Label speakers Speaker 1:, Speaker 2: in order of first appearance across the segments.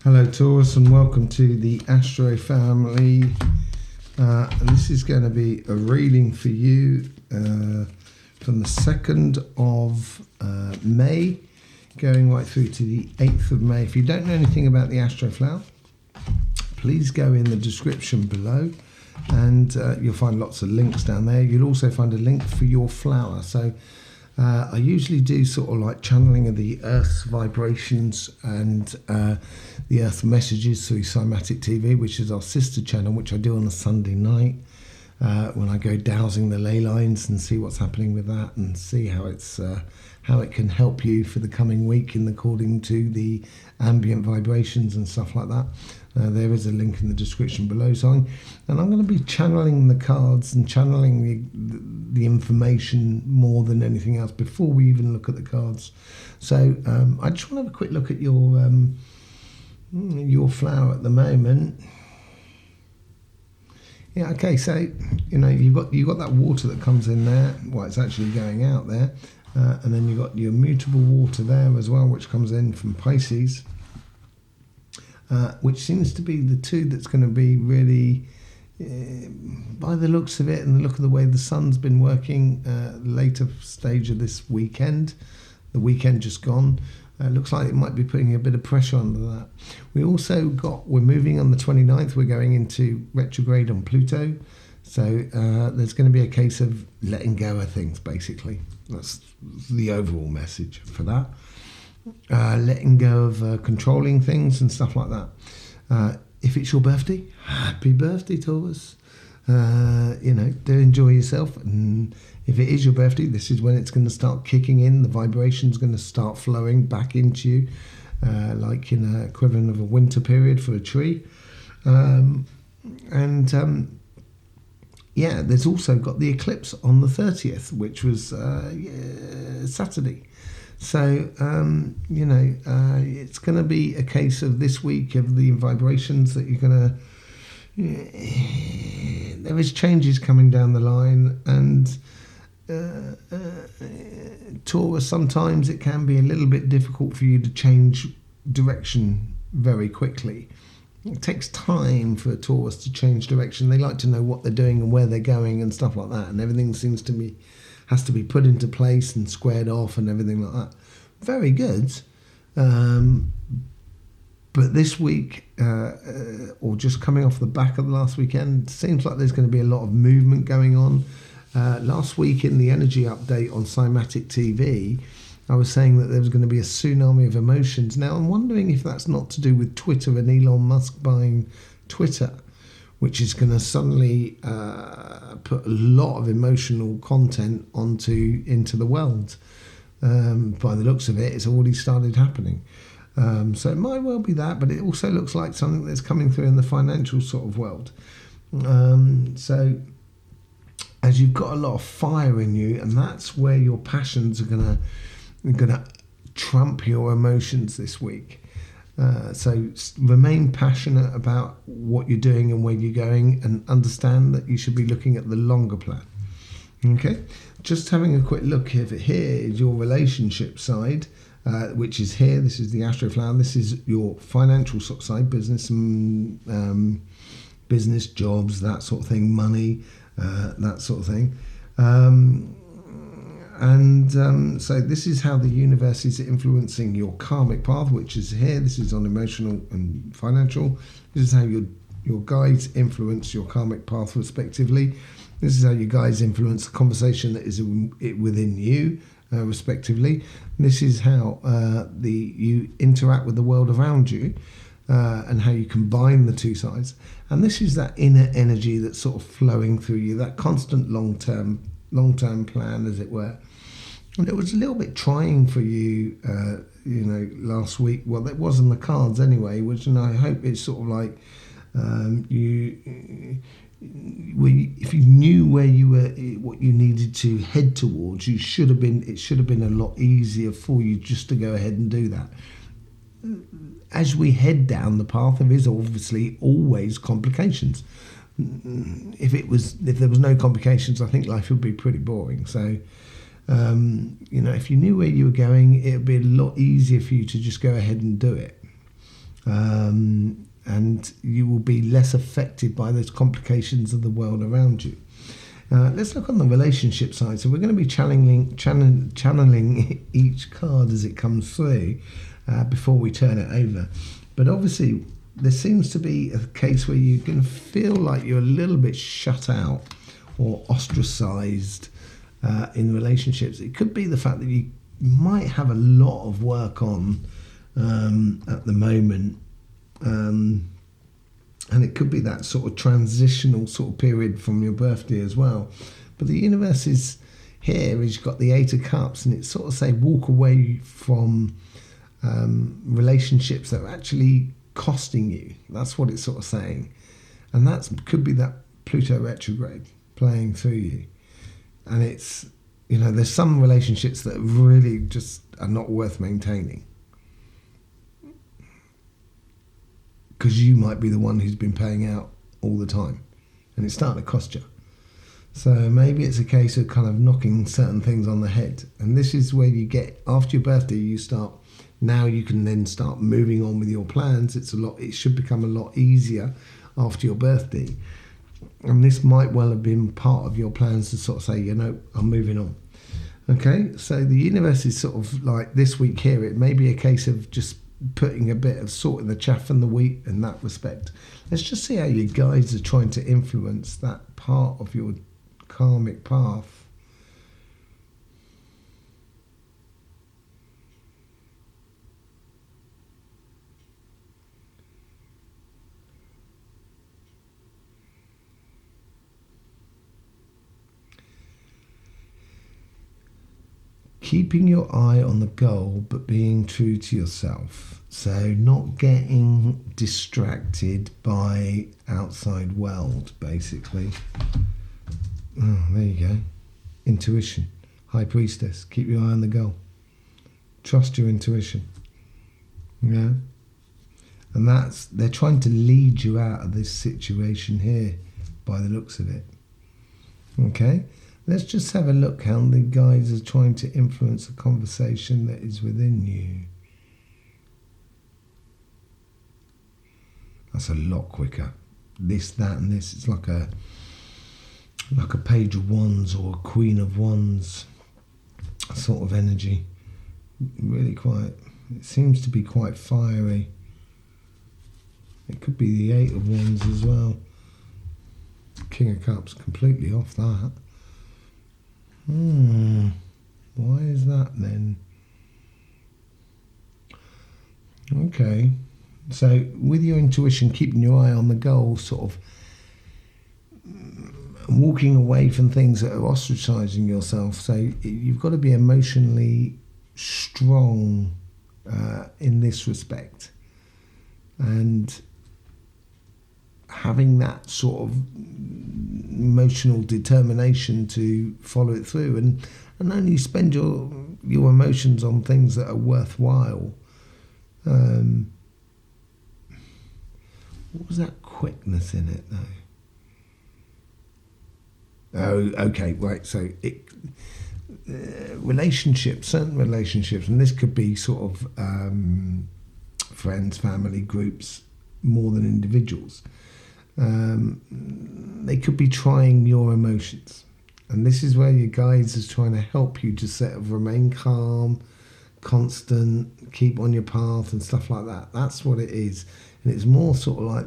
Speaker 1: Hello Taurus, and welcome to the Astro family, and this is going to be a reading for you from the 2nd of May going right through to the 8th of May. If you don't know anything about the Astroflower, please go in the description below and you'll find lots of links down there. You'll also find a link for your flower. So I usually do sort of like channeling of the Earth's vibrations and the Earth messages through Cymatic TV, which is our sister channel, which I do on a Sunday night when I go dowsing the ley lines and see what's happening with that and see how it's how it can help you for the coming week according to the ambient vibrations and stuff like that. There is a link in the description below. I'm going to be channeling the cards and channeling the information more than anything else before we even look at the cards. So I just want to have a quick look at your flower at the moment. Yeah, okay. So you've got that water that comes in there. Well, it's actually going out there, and then you've got your mutable water there as well, which comes in from Pisces. Which seems to be the two that's going to be really, by the looks of it and the look of the way the sun's been working, later stage of this weekend, the weekend just gone, looks like it might be putting a bit of pressure under that. We're moving on the 29th, we're going into retrograde on Pluto, so there's going to be a case of letting go of things, basically. That's the overall message for that. Letting go of controlling things and stuff like that. If it's your birthday, happy birthday, Taurus. Do enjoy yourself. And if it is your birthday, this is when it's going to start kicking in. The vibration's going to start flowing back into you, like in a equivalent of a winter period for a tree. There's also got the eclipse on the 30th, which was Saturday. So, it's going to be a case of this week of the vibrations that you're going to... there is changes coming down the line, and Taurus, sometimes it can be a little bit difficult for you to change direction very quickly. It takes time for Taurus to change direction. They like to know what they're doing and where they're going and stuff like that, and everything seems to be has to be put into place and squared off and everything like that. Very good. But this week, or just coming off the back of the last weekend, seems like there's going to be a lot of movement going on. Last week in the energy update on Cymatic TV, I was saying that there was going to be a tsunami of emotions. Now, I'm wondering if that's not to do with Twitter and Elon Musk buying Twitter, which is going to suddenly put a lot of emotional content into the world. By the looks of it, it's already started happening. So it might well be that, but it also looks like something that's coming through in the financial sort of world. So as you've got a lot of fire in you, and that's where your passions are going to trump your emotions this week. So remain passionate about what you're doing and where you're going, and understand that you should be looking at the longer plan. Okay, just having a quick look here is your relationship side, which is here. This is the Astroflower. This is your financial sort of side, business, business, jobs, that sort of thing, money, that sort of thing. So this is how the universe is influencing your karmic path, which is here. This is on emotional and financial. This is how your guides influence your karmic path respectively. This is how you guys influence the conversation that is within you respectively. This is how you interact with the world around you, and how you combine the two sides. And this is that inner energy that's sort of flowing through you, that constant long-term plan, as it were. And it was a little bit trying for you, last week. Well, that was in the cards anyway, which, and I hope it's sort of like if you knew where you were, what you needed to head towards, it should have been a lot easier for you just to go ahead and do that. As we head down the path, there is obviously always complications. If there was no complications, I think life would be pretty boring. So if you knew where you were going, it would be a lot easier for you to just go ahead and do it. and you will be less affected by those complications of the world around you. Let's look on the relationship side. So we're going to be channeling each card as it comes through before we turn it over. But obviously, there seems to be a case where you can feel like you're a little bit shut out or ostracized in relationships. It could be the fact that you might have a lot of work on at the moment. And it could be that sort of transitional sort of period from your birthday as well. But the universe is here, you've got the Eight of Cups, and it's sort of say walk away from relationships that are actually costing you. That's what it's sort of saying. And that could be that Pluto retrograde playing through you. And it's, there's some relationships that really just are not worth maintaining, because you might be the one who's been paying out all the time and it's starting to cost you. So maybe it's a case of kind of knocking certain things on the head. And this is where you get, after your birthday, you can then start moving on with your plans. It should become a lot easier after your birthday. And this might well have been part of your plans to sort of say, I'm moving on. Okay, so the universe is sort of like this week here, it may be a case of just putting a bit of salt in the chaff and the wheat in that respect. Let's just see how your guides are trying to influence that part of your karmic path. Keeping your eye on the goal, but being true to yourself. So not getting distracted by outside world, basically. Oh, there you go. Intuition. High Priestess. Keep your eye on the goal. Trust your intuition. Yeah. And they're trying to lead you out of this situation here by the looks of it. Okay. Let's just have a look how the guides are trying to influence the conversation that is within you. That's a lot quicker. This, that, and this. It's like a Page of Wands or a Queen of Wands sort of energy. Really quite. It seems to be quite fiery. It could be the Eight of Wands as well. King of Cups, completely off that. Why is that then? Okay. So with your intuition, keeping your eye on the goal, sort of walking away from things that are ostracizing yourself. So you've got to be emotionally strong in this respect. And having that sort of emotional determination to follow it through and only spend your emotions on things that are worthwhile. What was that quickness in it though? Oh, okay, right. So relationships, certain relationships, and this could be sort of friends, family, groups, more than individuals. They could be trying your emotions, and this is where your guides is trying to help you to sort of remain calm, constant, keep on your path and stuff like that. That's what it is. And it's more sort of like,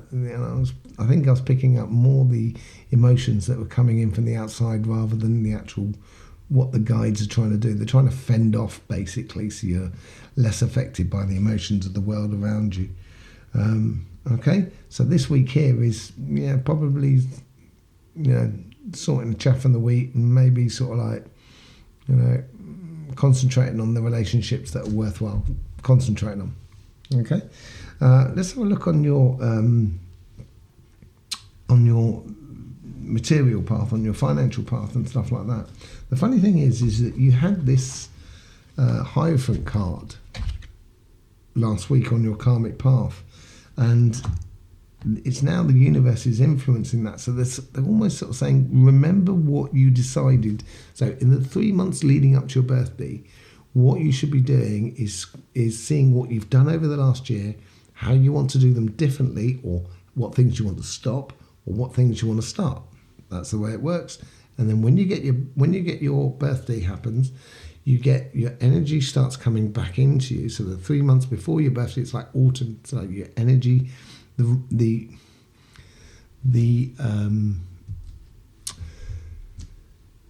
Speaker 1: I think I was picking up more the emotions that were coming in from the outside rather than the actual what the guides are trying to do. They're trying to fend off, basically, so you're less affected by the emotions of the world around you. Okay, so this week here is probably sorting the chaff and the wheat, and maybe sort of like concentrating on the relationships that are worthwhile concentrating on. Okay, let's have a look on your material path, on your financial path and stuff like that. The funny thing is that you had this Hierophant card last week on your karmic path, and it's now the universe is influencing that. So they're almost sort of saying, remember what you decided. So in the 3 months leading up to your birthday, what you should be doing is seeing what you've done over the last year, how you want to do them differently, or what things you want to stop, or what things you want to start. That's the way it works. And then when you get your birthday happens, you get your energy starts coming back into you. So the 3 months before your birthday, it's like autumn. It's like your energy,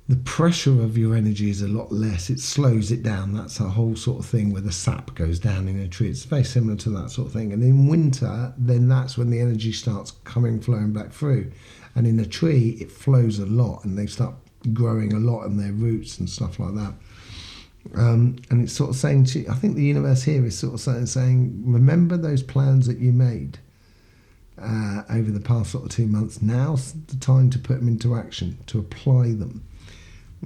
Speaker 1: the pressure of your energy is a lot less. It slows it down. That's a whole sort of thing where the sap goes down in a tree. It's very similar to that sort of thing. And in winter, then that's when the energy starts flowing back through. And in a tree, it flows a lot, and they start growing a lot in their roots and stuff like that. And it's sort of saying to you, I think the universe here is sort of saying, remember those plans that you made over the past sort of 2 months. Now's the time to put them into action, to apply them.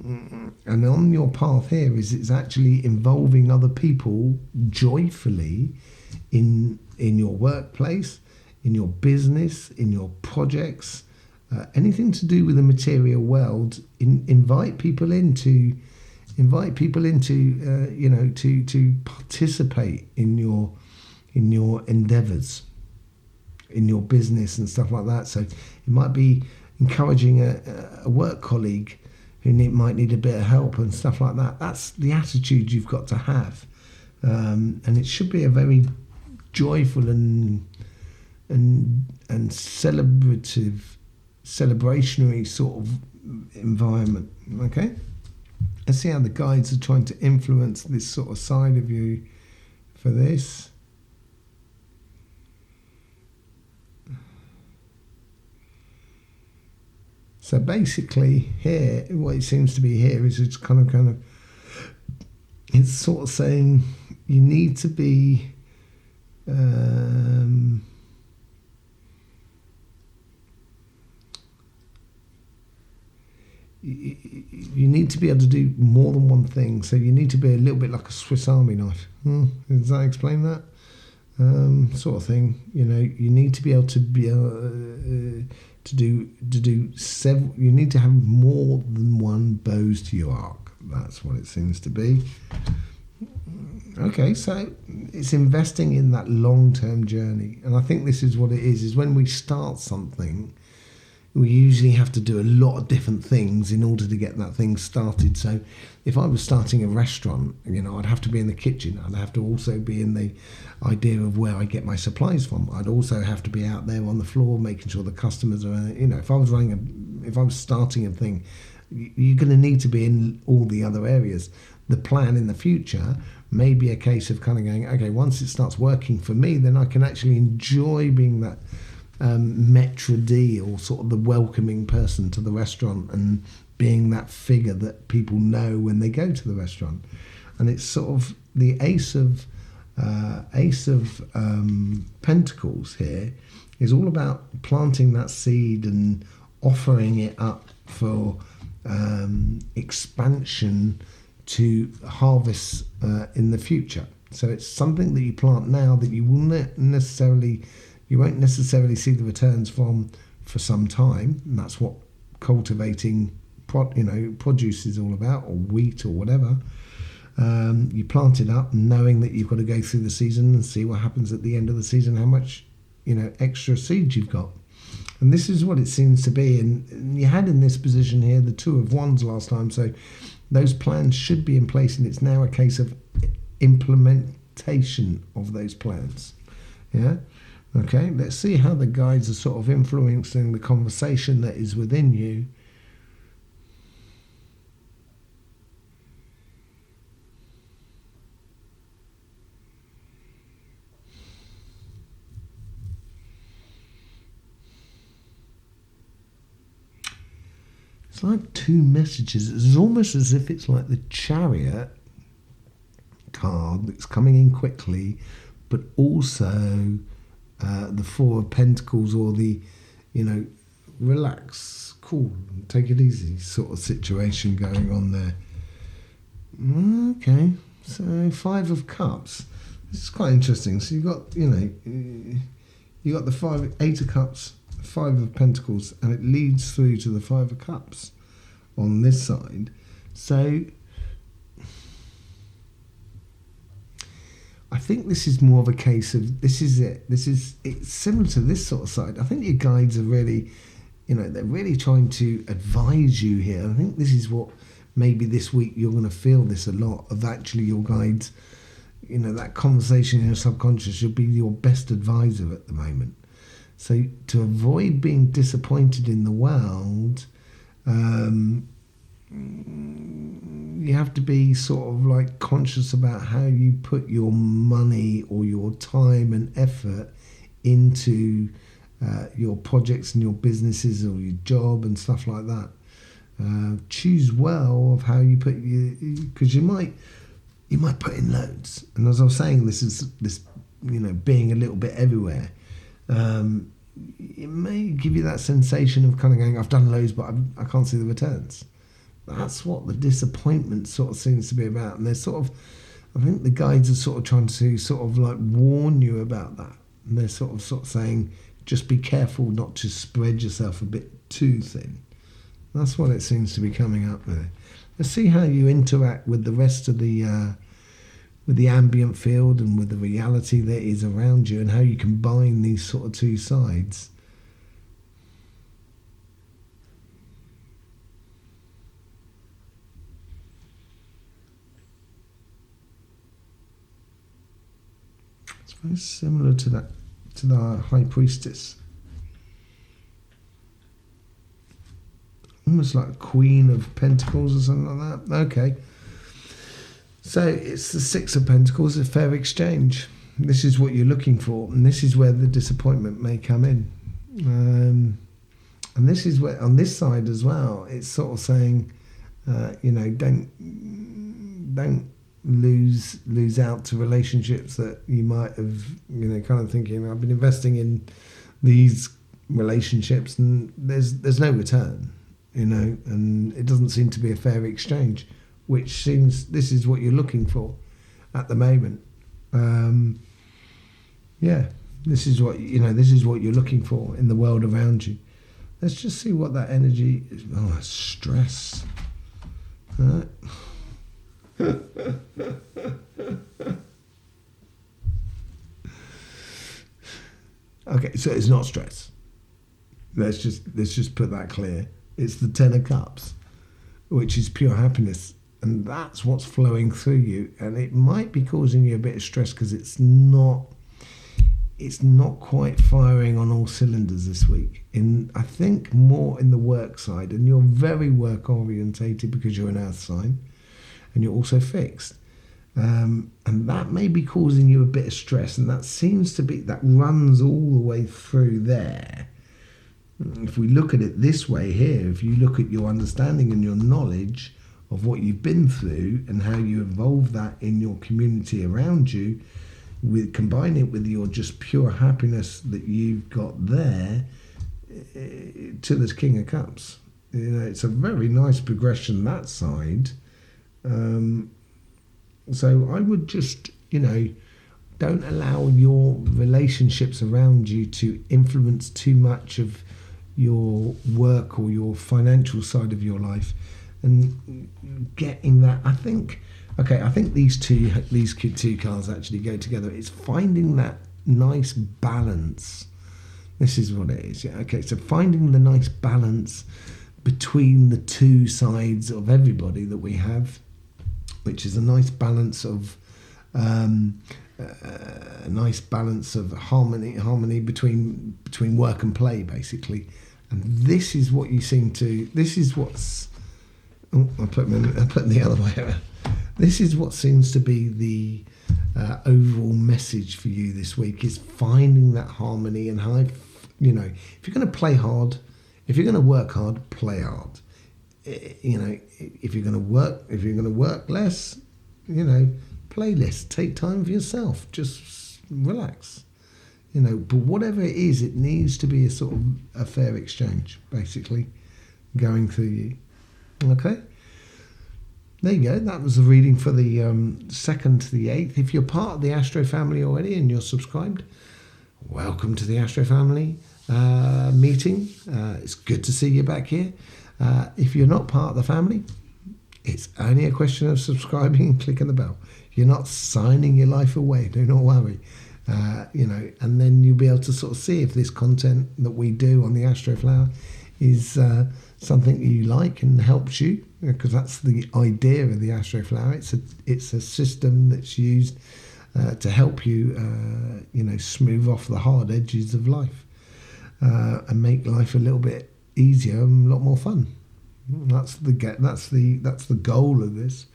Speaker 1: And on your path here it's actually involving other people joyfully in your workplace, in your business, in your projects, anything to do with the material world. Invite people into to participate in your endeavors, in your business and stuff like that. So it might be encouraging a work colleague who might need a bit of help and stuff like that. That's the attitude you've got to have, and it should be a very joyful and celebrationary sort of environment. Okay, let's see how the guides are trying to influence this sort of side of you for this. So basically here, what it seems to be here is it's kind of, it's sort of saying you need to be, you need to be able to do more than one thing. So you need to be a little bit like a Swiss Army knife. Does that explain that? Sort of thing. You need to be able to be to do several. You need to have more than one bows to your arc. That's what it seems to be. Okay, so it's investing in that long-term journey, and I think this is what it is when we start something, we usually have to do a lot of different things in order to get that thing started. So if I was starting a restaurant, I'd have to be in the kitchen. I'd have to also be in the idea of where I get my supplies from. I'd also have to be out there on the floor, making sure the customers are, if I was starting a thing, you're going to need to be in all the other areas. The plan in the future may be a case of kind of going, okay, once it starts working for me, then I can actually enjoy being that maître d', or sort of the welcoming person to the restaurant, and being that figure that people know when they go to the restaurant. And it's sort of the Ace of Pentacles here is all about planting that seed and offering it up for expansion to harvest in the future. So it's something that you plant now that you won't necessarily see the returns from for some time. And that's what cultivating produce is all about, or wheat or whatever. You plant it up knowing that you've got to go through the season and see what happens at the end of the season, how much extra seeds you've got. And this is what it seems to be. And you had in this position here the Two of Wands last time, so those plans should be in place, and it's now a case of implementation of those plans. Yeah. Okay, let's see how the guides are sort of influencing the conversation that is within you. It's like two messages. It's almost as if it's like the Chariot card that's coming in quickly, but also the Four of Pentacles, or the, relax, cool, take it easy sort of situation going on there. Okay, so Five of Cups. This is quite interesting. So you got, you got the Eight of Cups, Five of Pentacles, and it leads through to the Five of Cups on this side. So I I think this is more of a case of this is it. It's similar to this sort of side. I think your guides are really, they're really trying to advise you here. I think this is what maybe this week you're going to feel this a lot of actually your guides. That conversation in your subconscious should be your best advisor at the moment. So to avoid being disappointed in the world, you have to be sort of like conscious about how you put your money or your time and effort into your projects and your businesses or your job and stuff like that. Choose well of how you put because you might put in loads. And as I was saying, this being a little bit everywhere. It may give you that sensation of kind of going, I've done loads, but I can't see the returns. That's what the disappointment sort of seems to be about. And they're I think the guides are sort of trying to sort of like warn you about that. And they're sort of saying, just be careful not to spread yourself a bit too thin. That's what it seems to be coming up with. Let's see how you interact with the rest of the ambient field and with the reality that is around you, and how you combine these sort of two sides. It's very similar to the High Priestess. Almost like a Queen of Pentacles or something like that. Okay. So it's the Six of Pentacles, a fair exchange. This is what you're looking for, and this is where the disappointment may come in. And this is where, on this side as well, it's sort of saying, don't lose out to relationships that you might have, kind of thinking, I've been investing in these relationships and there's no return, and it doesn't seem to be a fair exchange. Which seems this is what you're looking for at the moment. This is what you're looking for in the world around you. Let's just see what that energy is. Oh, it's stress. Okay, so it's not stress. Let's just put that clear. It's the Ten of Cups, which is pure happiness. And that's what's flowing through you, and it might be causing you a bit of stress because it's not quite firing on all cylinders this week. I think more in the work side, and you're very work orientated because you're an earth sign, and you're also fixed, and that may be causing you a bit of stress, and that seems to be that runs all the way through there. If we look at it this way here, if you look at your understanding and your knowledge of what you've been through and how you evolve that in your community around you, combine it with your just pure happiness that you've got there to this King of Cups. It's a very nice progression that side. So I would just, don't allow your relationships around you to influence too much of your work or your financial side of your life. And getting that, I think these two cards actually go together. It's finding that nice balance. This is what it is. Yeah. Okay. So finding the nice balance between the two sides of everybody that we have, which is a nice balance of harmony between work and play, basically. And this is what you seem to. This is what's. Oh, I put them the other way around. This is what seems to be the overall message for you this week, is finding that harmony and if you're going to play hard, if you're going to work hard, play hard. If you're going to work less, play less. Take time for yourself. Just relax. But whatever it is, it needs to be a sort of a fair exchange, basically, going through you. Okay, there you go. That was the reading for the 2nd to the 8th. If you're part of the Astro family already and you're subscribed, welcome to the Astro family meeting. It's good to see you back here. If you're not part of the family, it's only a question of subscribing and clicking the bell. You're not signing your life away. Do not worry. And then you'll be able to sort of see if this content that we do on the Astroflower is something you like and helps you, because that's the idea of the Astroflower. It's a system that's used to help you, smooth off the hard edges of life and make life a little bit easier and a lot more fun. That's the goal of this.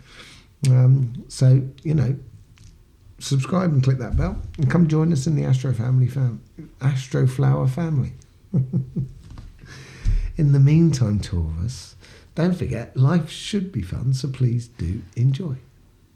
Speaker 1: Subscribe and click that bell and come join us in the Astroflower family. In the meantime, Taurus, don't forget, life should be fun, so please do enjoy.